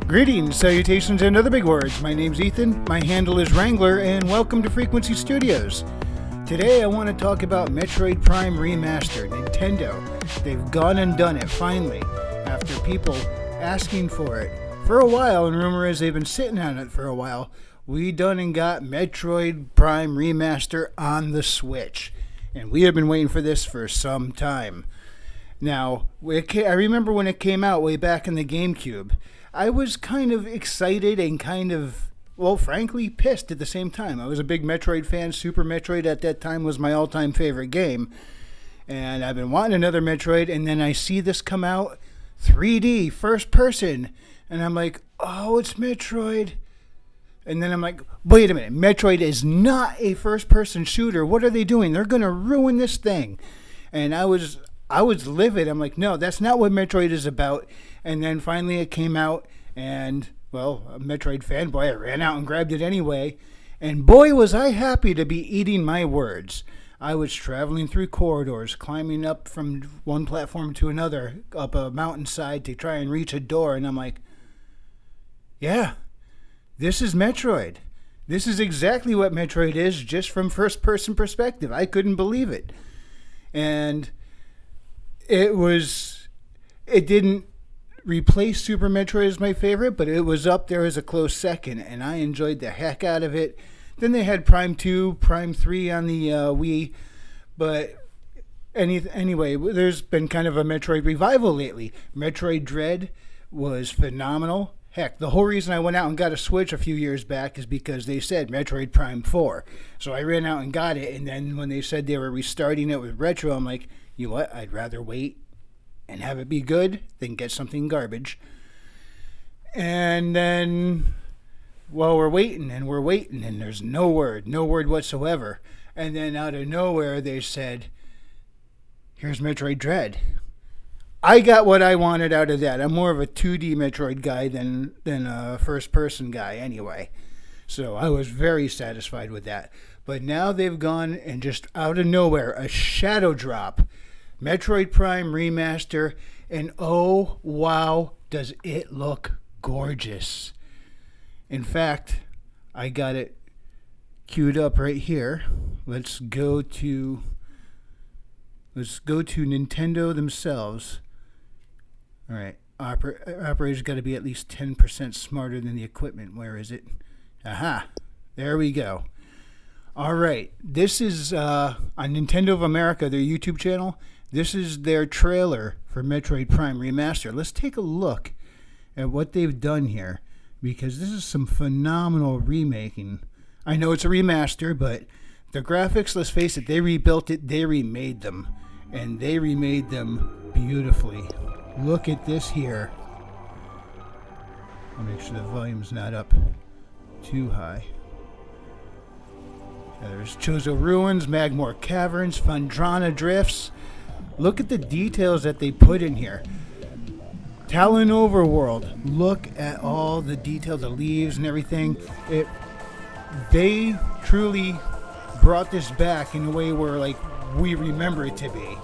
Greetings, salutations, and other big words. My name's Ethan, my handle is Wrangler, and welcome to Frequency Studios. Today I want to talk about Metroid Prime Remaster, Nintendo. They've gone and done it, finally, after people asking for it for a while, and rumor is they've been sitting on it for a while. We done and got Metroid Prime Remaster on the Switch, and we have been waiting for this for some time. Now, I remember when it came out way back in the GameCube, I was kind of excited and kind of, well, frankly, pissed at the same time. I was a big Metroid fan. Super Metroid at that time was my all-time favorite game. And I've been wanting another Metroid, and then I see this come out, 3D, first person. And I'm like, oh, it's Metroid. And then I'm like, wait a minute, Metroid is not a first-person shooter. What are they doing? They're going to ruin this thing. And I was livid. I'm like, no, that's not what Metroid is about. And then finally it came out, and, well, a Metroid fanboy, I ran out and grabbed it anyway. And boy, was I happy to be eating my words. I was traveling through corridors, climbing up from one platform to another, up a mountainside to try and reach a door. And I'm like, yeah, this is Metroid. This is exactly what Metroid is, just from first-person perspective. I couldn't believe it. And it didn't replace Super Metroid as my favorite, but it was up there as a close second, and I enjoyed the heck out of it. Then they had Prime 2, Prime 3 on the Wii, but anyway, there's been kind of a Metroid revival lately. Metroid Dread was phenomenal. Heck, the whole reason I went out and got a Switch a few years back is because they said Metroid Prime 4. So I ran out and got it, and then when they said they were restarting it with Retro, I'm like, you know what, I'd rather wait and have it be good than get something garbage. And then, well, we're waiting, and there's no word whatsoever. And then out of nowhere, they said, here's Metroid Dread. I got what I wanted out of that. I'm more of a 2D Metroid guy than a first-person guy anyway. So I was very satisfied with that. But now they've gone and just out of nowhere, a shadow drop, Metroid Prime Remaster, and oh, wow, does it look gorgeous. In fact, I got it queued up right here. Let's go to Nintendo themselves. All right, operator's got to be at least 10% smarter than the equipment. Where is it? Aha, there we go. All right, this is on Nintendo of America, their YouTube channel. This is their trailer for Metroid Prime Remaster. Let's take a look at what they've done here, because this is some phenomenal remaking. I know it's a remaster, but the graphics, let's face it, they rebuilt it, they remade them, and they remade them beautifully. Look at this here. I'll make sure the volume's not up too high. There's Chozo Ruins, Magmore Caverns, Fundrana Drifts. Look at the details that they put in here. Talon Overworld. Look at all the detail, the leaves and everything. They truly brought this back in a way where, like, we remember it to be.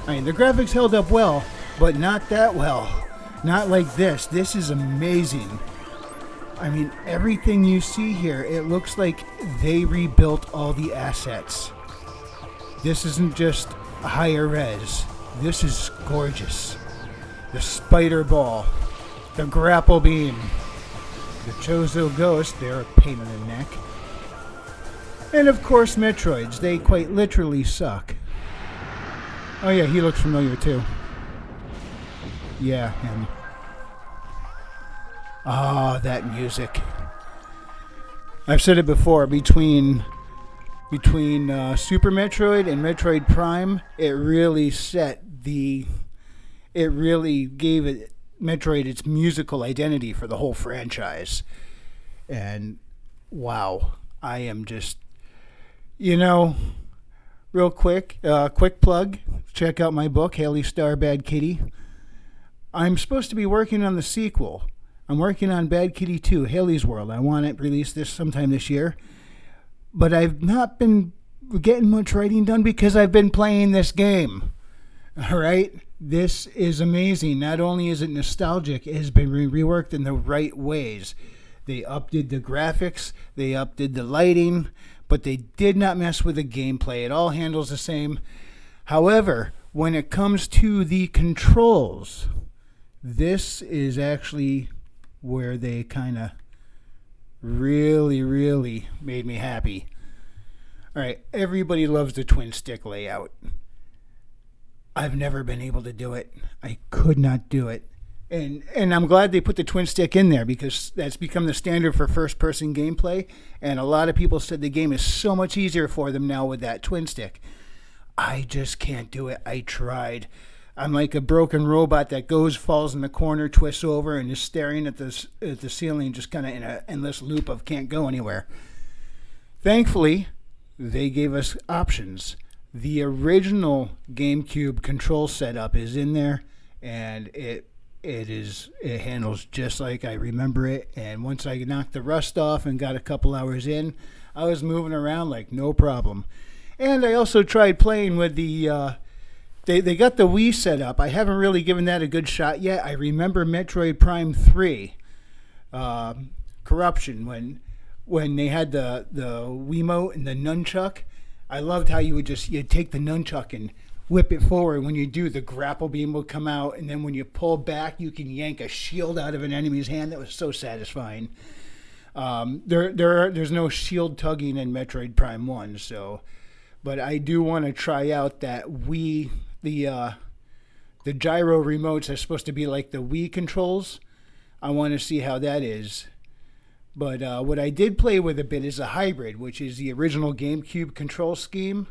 I mean, the graphics held up well, but not that well. Not like this. This is amazing. I mean, everything you see here, it looks like they rebuilt all the assets. This isn't just higher res. This is gorgeous. The spider ball, the grapple beam, the Chozo Ghost, they're a pain in the neck. And of course Metroids, they quite literally suck. Oh yeah, he looks familiar too. Yeah, him. Ah, that music. I've said it before, between Super Metroid and Metroid Prime, it really gave Metroid its musical identity for the whole franchise. And wow, I am just, real quick plug, check out my book, Haley Star Bad Kitty. I'm supposed to be working on the sequel. I'm working on Bad Kitty 2, Haley's World. I want it released sometime this year. But I've not been getting much writing done because I've been playing this game. All right? This is amazing. Not only is it nostalgic, it has been reworked in the right ways. They updid the graphics, they updid the lighting, but they did not mess with the gameplay. It all handles the same. However, when it comes to the controls, this is actually where they kind of really made me happy. All right, everybody loves the twin stick layout. I've never been able to do it. I could not do it. And I'm glad they put the twin stick in there because that's become the standard for first-person gameplay. And a lot of people said the game is so much easier for them now with that twin stick. I just can't do it. I tried. I'm like a broken robot that goes, falls in the corner, twists over, and is staring at the ceiling, just kind of in an endless loop of can't go anywhere. Thankfully, they gave us options. The original GameCube control setup is in there, and it handles just like I remember it. And once I knocked the rust off and got a couple hours in, I was moving around like no problem. And I also tried playing with the they got the Wii set up. I haven't really given that a good shot yet. I remember Metroid Prime 3 Corruption when they had the Wiimote and the nunchuck. I loved how you'd take the nunchuck and whip it forward. When you do, the grapple beam will come out, and then when you pull back, you can yank a shield out of an enemy's hand. That was so satisfying. There's no shield tugging in Metroid Prime 1, but I do want to try out that Wii, the gyro remotes are supposed to be like the Wii controls. I want to see how that is. But what I did play with a bit is a hybrid, which is the original GameCube control scheme,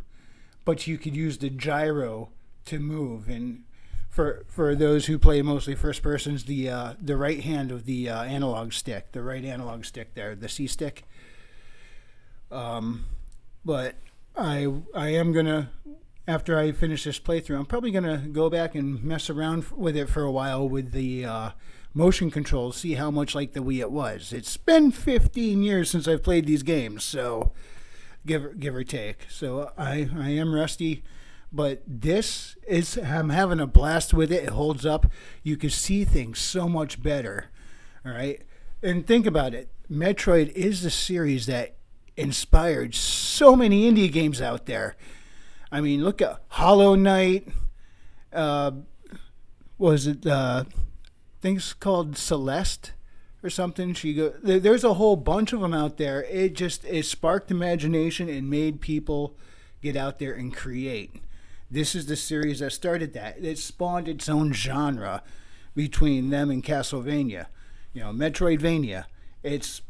but you could use the gyro to move. And for those who play mostly first persons, the right hand of the analog stick, the right analog stick there, the C stick. But I am gonna, after I finish this playthrough, I'm probably gonna go back and mess around with it for a while with the motion controls, see how much like the Wii it was. It's been 15 years since I've played these games, so give or take. So I am rusty, but this is, I'm having a blast with it. It holds up. You can see things so much better. All right, and think about it. Metroid is the series that inspired so many indie games out there. I mean, look at Hollow Knight. Things called Celeste or something. There's a whole bunch of them out there. It sparked imagination and made people get out there and create. This is the series that started that. It spawned its own genre between them and Castlevania. Metroidvania. It's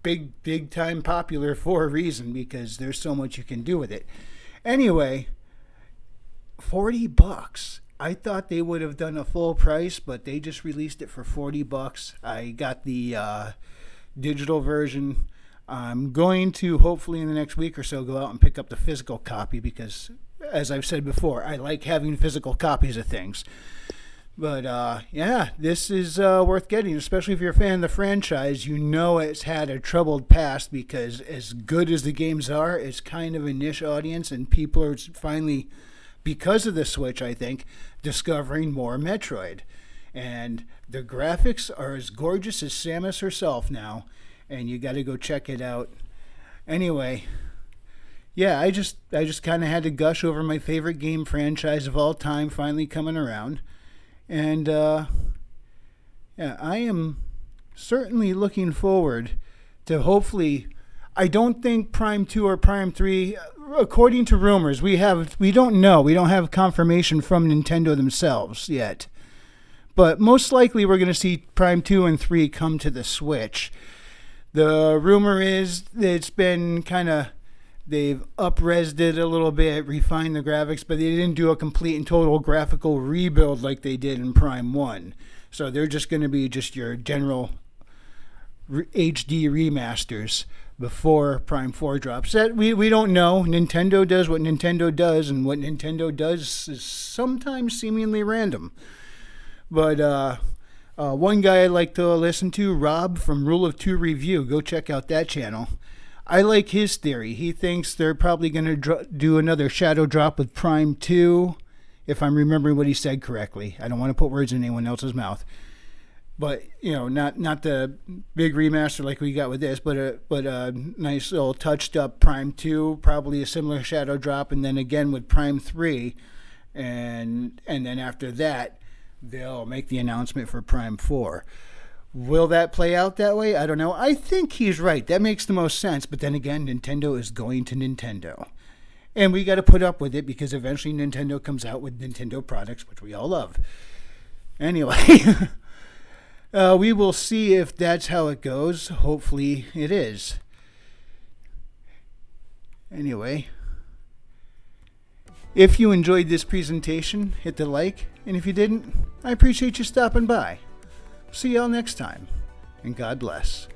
big time popular for a reason because there's so much you can do with it. Anyway, $40. I thought they would have done a full price, but they just released it for $40. I got the digital version. I'm going to hopefully in the next week or so go out and pick up the physical copy because, as I've said before, I like having physical copies of things. But yeah, this is worth getting, especially if you're a fan of the franchise. It's had a troubled past because as good as the games are, it's kind of a niche audience, and people are finally, because of the Switch, I think, discovering more Metroid. And the graphics are as gorgeous as Samus herself now, and you got to go check it out. Anyway, yeah, I just kind of had to gush over my favorite game franchise of all time finally coming around. And yeah, I am certainly looking forward to hopefully. I don't think Prime 2 or Prime 3, according to rumors, we don't know. We don't have confirmation from Nintendo themselves yet. But most likely we're going to see Prime 2 and 3 come to the Switch. The rumor is that it's been they've up-resed it a little bit, refined the graphics, but they didn't do a complete and total graphical rebuild like they did in Prime 1. So they're just going to be just your general HD remasters before Prime 4 drops. That we don't know. Nintendo does what Nintendo does, and what Nintendo does is sometimes seemingly random. But one guy I like to listen to, Rob from Rule of Two Review, go check out that channel. I like his theory. He thinks they're probably going to do another shadow drop with Prime 2 if I'm remembering what he said correctly. I don't want to put words in anyone else's mouth. But, not the big remaster like we got with this, but a nice little touched up Prime 2, probably a similar shadow drop, and then again with Prime 3, and then after that, they'll make the announcement for Prime 4. Will that play out that way? I don't know. I think he's right. That makes the most sense, but then again, Nintendo is going to Nintendo. And we got to put up with it because eventually Nintendo comes out with Nintendo products, which we all love. Anyway... we will see if that's how it goes. Hopefully it is. Anyway, if you enjoyed this presentation, hit the like. And if you didn't, I appreciate you stopping by. See y'all next time. And God bless.